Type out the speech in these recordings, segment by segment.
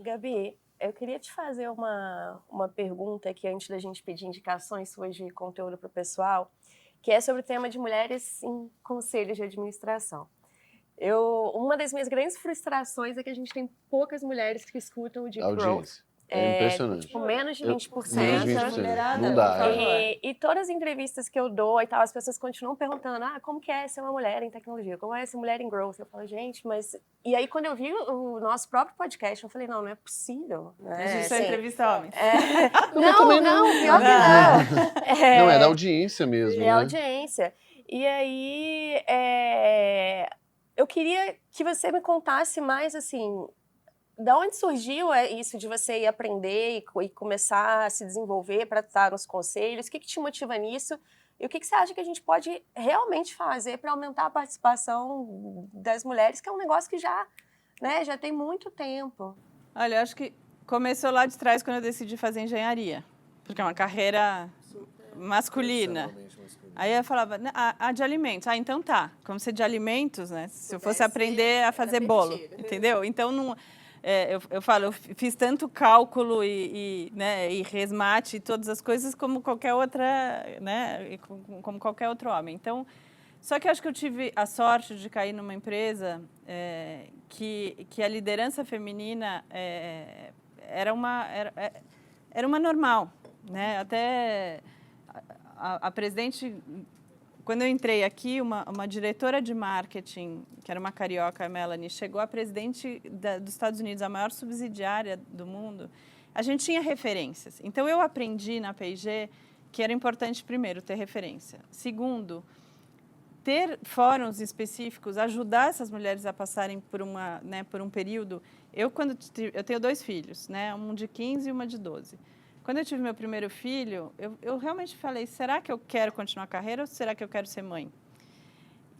Gabi, eu queria te fazer uma pergunta aqui antes da gente pedir indicações suas de conteúdo para o pessoal, que é sobre o tema de mulheres em conselhos de administração. Uma das minhas grandes frustrações é que a gente tem poucas mulheres que escutam o Deep Growth. Audiência. É impressionante. Tipo, menos de 20%. Menos de 20%. Não dá. E todas as entrevistas que eu dou e tal, as pessoas continuam perguntando, como que é ser uma mulher em tecnologia? Como é ser mulher em growth? Eu falo, gente, mas... E aí, quando eu vi o nosso próprio podcast, eu falei, não é possível. A gente só entrevista homens. Não, pior que não. Não, é da audiência mesmo, né? É audiência. E aí, eu queria que você me contasse mais, assim... Da onde surgiu isso de você ir aprender e começar a se desenvolver para estar nos conselhos? O que te motiva nisso? E o que você acha que a gente pode realmente fazer para aumentar a participação das mulheres, que é um negócio que já tem muito tempo? Olha, eu acho que começou lá de trás quando eu decidi fazer engenharia, porque é uma carreira masculina. Aí eu falava, a de alimentos. Então tá, como ser de alimentos, né? Se eu fosse aprender a fazer bolo, entendeu? Então não... eu falo, eu fiz tanto cálculo e resmate e todas as coisas como qualquer outra, né, como qualquer outro homem. Então, só que eu acho que eu tive a sorte de cair numa empresa que a liderança feminina era uma normal, né? Até a presidente... Quando eu entrei aqui, uma diretora de marketing, que era uma carioca, a Melanie, chegou a presidente dos Estados Unidos, a maior subsidiária do mundo. A gente tinha referências. Então, eu aprendi na P&G que era importante, primeiro, ter referência. Segundo, ter fóruns específicos, ajudar essas mulheres a passarem por um período. Eu tenho 2 filhos, né? Um de 15 e uma de 12. Quando eu tive meu primeiro filho, eu realmente falei, será que eu quero continuar a carreira ou será que eu quero ser mãe?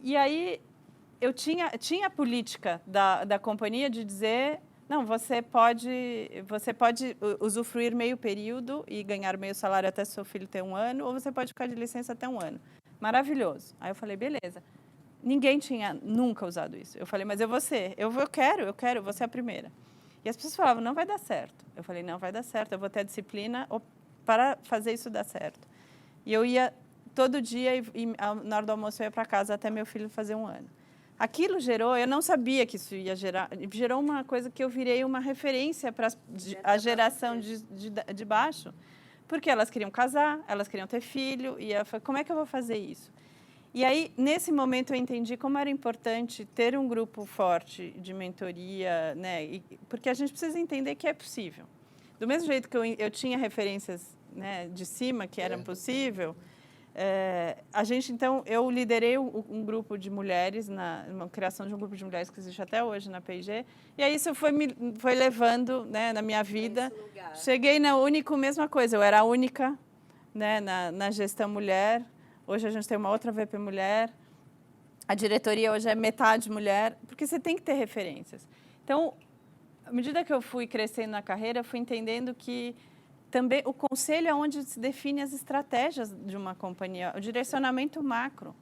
E aí, eu tinha a política da companhia de dizer, não, você pode usufruir meio período e ganhar meio salário até seu filho ter 1 ano, ou você pode ficar de licença até 1 ano. Maravilhoso. Aí eu falei, beleza. Ninguém tinha nunca usado isso. Eu falei, mas eu vou ser. Eu quero, vou ser a primeira. E as pessoas falavam, não vai dar certo. Eu falei, não vai dar certo, eu vou ter a disciplina para fazer isso dar certo. E eu ia todo dia e na hora do almoço eu ia para casa até meu filho fazer 1 ano. Aquilo eu não sabia que isso ia gerou uma coisa que eu virei uma referência para a geração de baixo, porque elas queriam casar, elas queriam ter filho, e eu falei, como é que eu vou fazer isso? E aí, nesse momento, eu entendi como era importante ter um grupo forte de mentoria, né? Porque a gente precisa entender que é possível. Do mesmo jeito que eu tinha referências, né, de cima que era possível, então, eu liderei um grupo de mulheres, uma criação de um grupo de mulheres que existe até hoje na P&G, e aí isso foi levando, né, na minha vida. Cheguei na Único, mesma coisa, eu era a única, né, na gestão mulher. Hoje a gente tem uma outra VP mulher, a diretoria hoje é metade mulher, porque você tem que ter referências. Então, à medida que eu fui crescendo na carreira, eu fui entendendo que também o conselho é onde se define as estratégias de uma companhia, o direcionamento macro.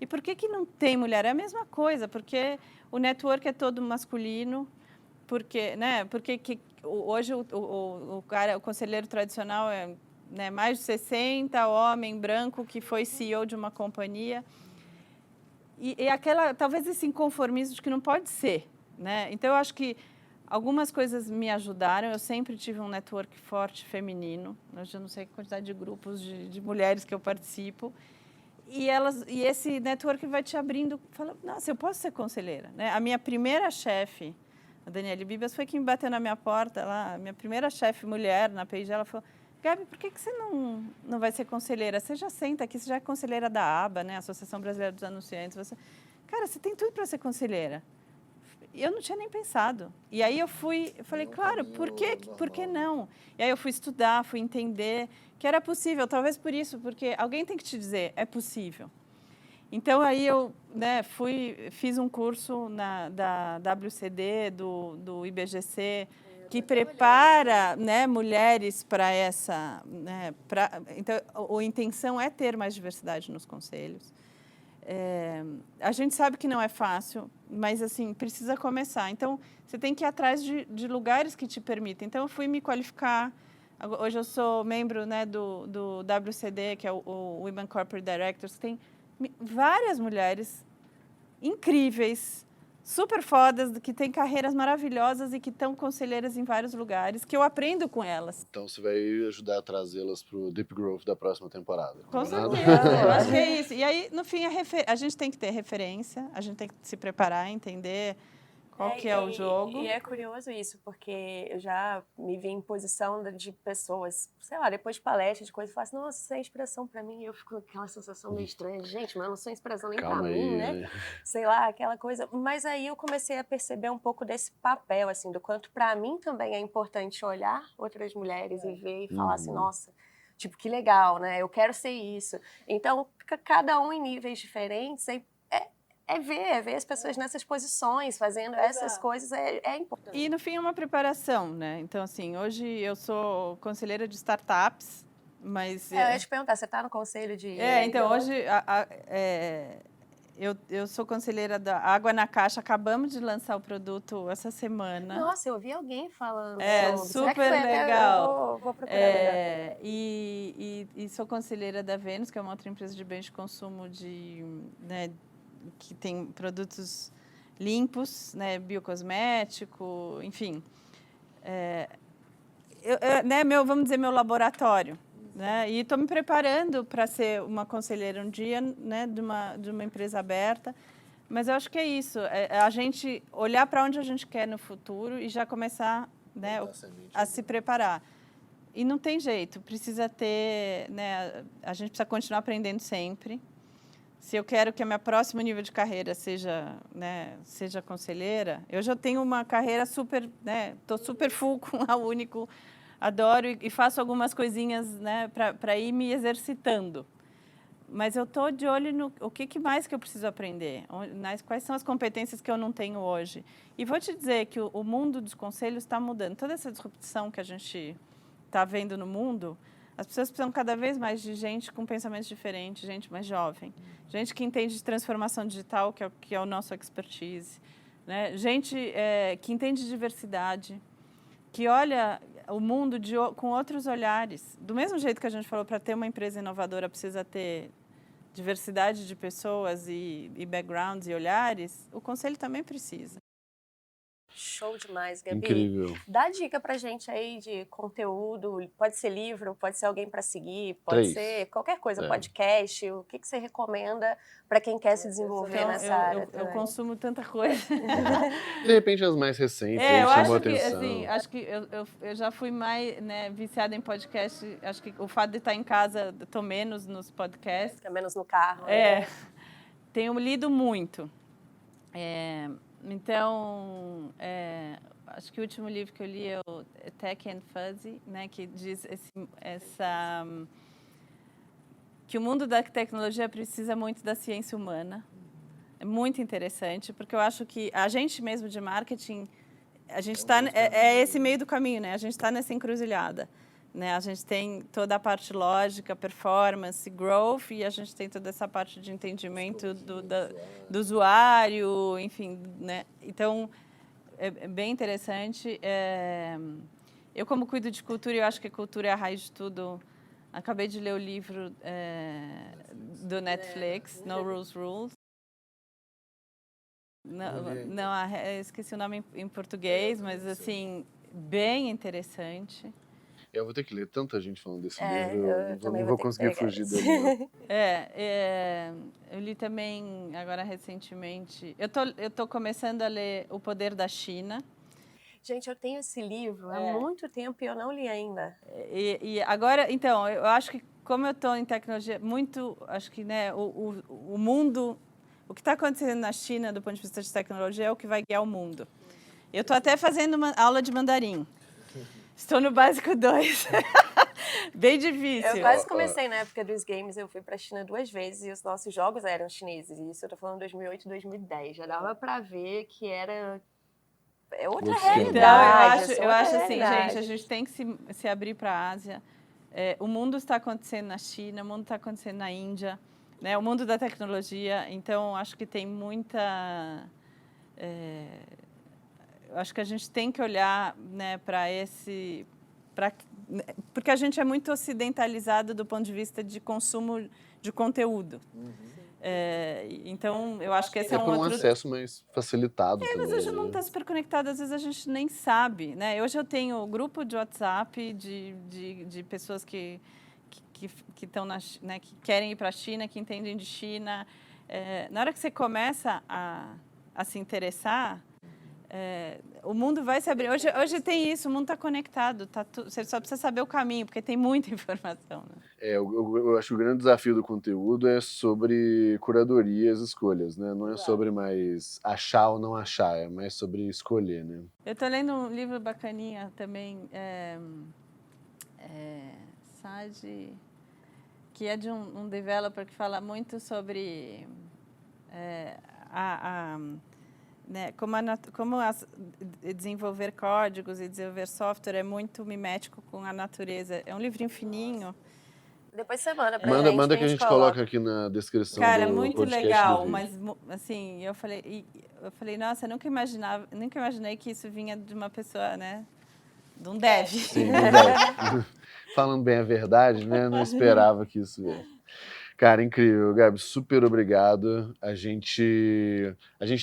E por que não tem mulher? É a mesma coisa, porque o network é todo masculino, porque hoje o conselheiro tradicional é... né, mais de 60, homem branco que foi CEO de uma companhia. E talvez esse inconformismo de que não pode ser, né? Então, eu acho que algumas coisas me ajudaram. Eu sempre tive um network forte feminino. Hoje eu não sei a quantidade de grupos de mulheres que eu participo. E esse network vai te abrindo, fala, nossa, eu posso ser conselheira, né? A minha primeira chefe, a Daniele Bibas, foi quem bateu na minha porta lá. A minha primeira chefe mulher na P&G, ela falou, Gabi, por que você não vai ser conselheira? Você já senta aqui, você já é conselheira da ABA, né? Associação Brasileira dos Anunciantes. Cara, você tem tudo para ser conselheira. E eu não tinha nem pensado. E aí eu falei, claro, por que não? E aí eu fui estudar, fui entender que era possível. Talvez por isso, porque alguém tem que te dizer, é possível. Então, aí eu, né, fiz um curso da WCD, do IBGC, que prepara, né, mulheres para essa... Né, então, a intenção é ter mais diversidade nos conselhos. a gente sabe que não é fácil, mas assim, precisa começar. Então, você tem que ir atrás de lugares que te permitem. Então, eu fui me qualificar. Hoje eu sou membro, né, do WCD, que é o Women Corporate Directors, que tem várias mulheres incríveis, super fodas, que têm carreiras maravilhosas e que estão conselheiras em vários lugares, que eu aprendo com elas. Então você vai ajudar a trazê-las para o Deep Growth da próxima temporada. Com combinado? certeza, eu acho que é isso. E aí, no fim, a gente tem que ter referência, a gente tem que se preparar, entender qual que é o jogo. E é curioso isso, porque eu já me vi em posição de pessoas, sei lá, depois de palestras, de coisas, eu falo assim, nossa, isso é inspiração pra mim, e eu fico com aquela sensação meio estranha, gente, mas eu não sou inspiração nem Calma pra aí, mim, né? Sei lá, aquela coisa. Mas aí eu comecei a perceber um pouco desse papel, assim, do quanto pra mim também é importante olhar outras mulheres e ver e falar assim, nossa, tipo, que legal, né? Eu quero ser isso. Então, cada um em níveis diferentes, é ver as pessoas nessas posições, fazendo essas coisas, é importante. E, no fim, é uma preparação, né? Então, assim, hoje eu sou conselheira de startups, mas... Eu ia te perguntar, você está no conselho de... então, hoje eu sou conselheira da Água na Caixa, acabamos de lançar o produto essa semana. Nossa, eu ouvi alguém falando sobre. Super legal. Vou procurar melhor. E sou conselheira da Vênus, que é uma outra empresa de bens de consumo né, que tem produtos limpos, né, biocosmético, enfim. Vamos dizer, meu laboratório. Né? E estou me preparando para ser uma conselheira um dia, né, de uma empresa aberta. Mas eu acho que é isso, a gente olhar para onde a gente quer no futuro e já começar, né, a se preparar. E não tem jeito, precisa ter, né, a gente precisa continuar aprendendo sempre. Se eu quero que o meu próximo nível de carreira seja conselheira, eu já tenho uma carreira super, né, estou super full com a Único, adoro e faço algumas coisinhas, né, para ir me exercitando. Mas eu estou de olho no o que mais que eu preciso aprender, quais são as competências que eu não tenho hoje. E vou te dizer que o mundo dos conselhos está mudando. Toda essa disrupção que a gente está vendo no mundo, as pessoas precisam cada vez mais de gente com pensamentos diferentes, gente mais jovem, gente que entende de transformação digital, que é o nosso expertise, né? Gente que entende de diversidade, que olha o mundo com outros olhares. Do mesmo jeito que a gente falou, para ter uma empresa inovadora precisa ter diversidade de pessoas e backgrounds e olhares, o conselho também precisa. Show demais, Gabi. Incrível. Dá dica pra gente aí de conteúdo, pode ser livro, pode ser alguém para seguir, pode ser qualquer coisa, podcast, o que você recomenda para quem quer se desenvolver nessa área? Eu consumo tanta coisa. De repente as mais recentes, eu chamou acho que, atenção. assim, acho que eu já fui mais, né, viciada em podcast, acho que o fato de estar em casa, estou menos nos podcasts. Fica menos no carro. Tenho lido muito. Então, acho que o último livro que eu li é o Tech and Fuzzy, né, que diz que o mundo da tecnologia precisa muito da ciência humana. É muito interessante, porque eu acho que a gente mesmo de marketing, a gente está esse meio do caminho, né? A gente está nessa encruzilhada. Né? A gente tem toda a parte lógica, performance, growth, e a gente tem toda essa parte de entendimento do usuário, enfim. Né? Então, é bem interessante. Eu, como cuido de cultura, eu acho que a cultura é a raiz de tudo. Acabei de ler o livro do Netflix, No Rules Rules. Esqueci o nome em português, mas, assim, bem interessante. Eu vou ter que ler tanta gente falando desse livro, eu não vou conseguir fugir dele. Eu li também, agora recentemente, eu tô começando a ler O Poder da China. Gente, eu tenho esse livro há muito tempo e eu não li ainda. E agora, então, eu acho que como eu estou em tecnologia, acho que, né, o mundo, o que está acontecendo na China do ponto de vista de tecnologia é o que vai guiar o mundo. Eu estou até fazendo uma aula de mandarim. Estou no básico 2. Bem difícil. Eu quase comecei na época dos games, eu fui para a China 2 vezes e os nossos jogos eram chineses. E isso eu estou falando 2008, 2010. Já dava para ver que era outra realidade. Então, eu acho assim, gente, a gente tem que se abrir para a Ásia. O mundo está acontecendo na China, o mundo está acontecendo na Índia. né, o mundo da tecnologia. Então, acho que tem muita... eu acho que a gente tem que olhar, né, para esse... porque a gente é muito ocidentalizado do ponto de vista de consumo de conteúdo. Então, eu acho que esse é um com outro... um acesso mais facilitado também. Mas a gente não está super conectado, às vezes a gente nem sabe, né? Hoje eu tenho grupo de WhatsApp de pessoas que estão né, que querem ir para a China, que entendem de China. Na hora que você começa a se interessar, o mundo vai se abrir. Hoje tem isso, o mundo está conectado, você só precisa saber o caminho, porque tem muita informação. Né? Eu acho que o grande desafio do conteúdo é sobre curadoria e as escolhas, né? Não é sobre mais achar ou não achar, é mais sobre escolher, né? Eu estou lendo um livro bacaninha também, Sage, que é de um developer que fala muito sobre né, como desenvolver códigos e desenvolver software é muito mimético com a natureza. É um livrinho fininho. Depois você manda pra gente. Manda que a gente coloca aqui na descrição Cara, do muito podcast legal, do vídeo. mas assim, eu falei, nossa, eu nunca imaginei que isso vinha de uma pessoa, né, de um dev. Sim, um dev. Falando bem a verdade, né, não esperava que isso viesse. Cara, incrível, Gabi, super obrigado. A gente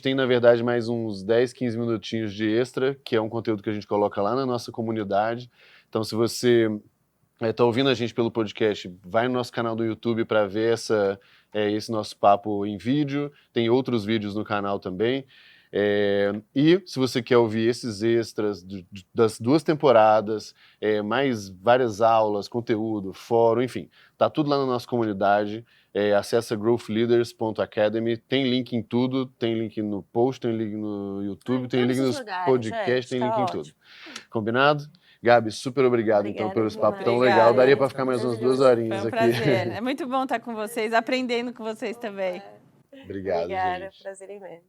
tem, na verdade, mais uns 10, 15 minutinhos de extra, que é um conteúdo que a gente coloca lá na nossa comunidade. Então, se você está ouvindo a gente pelo podcast, vai no nosso canal do YouTube para ver esse nosso papo em vídeo. Tem outros vídeos no canal também. E se você quer ouvir esses extras das 2 temporadas, mais várias aulas, conteúdo, fórum, enfim, tá tudo lá na nossa comunidade. Acessa growthleaders.academy, tem link em tudo, tem link no post, tem link no YouTube, tem link nos podcasts, tem link em tudo. Combinado? Gabi, super obrigado então pelo esse papo tão legal. Daria para ficar mais umas 2 horinhas aqui. Foi um prazer. É muito bom estar com vocês, aprendendo com vocês também. Obrigado, Obrigada, gente. prazer imenso.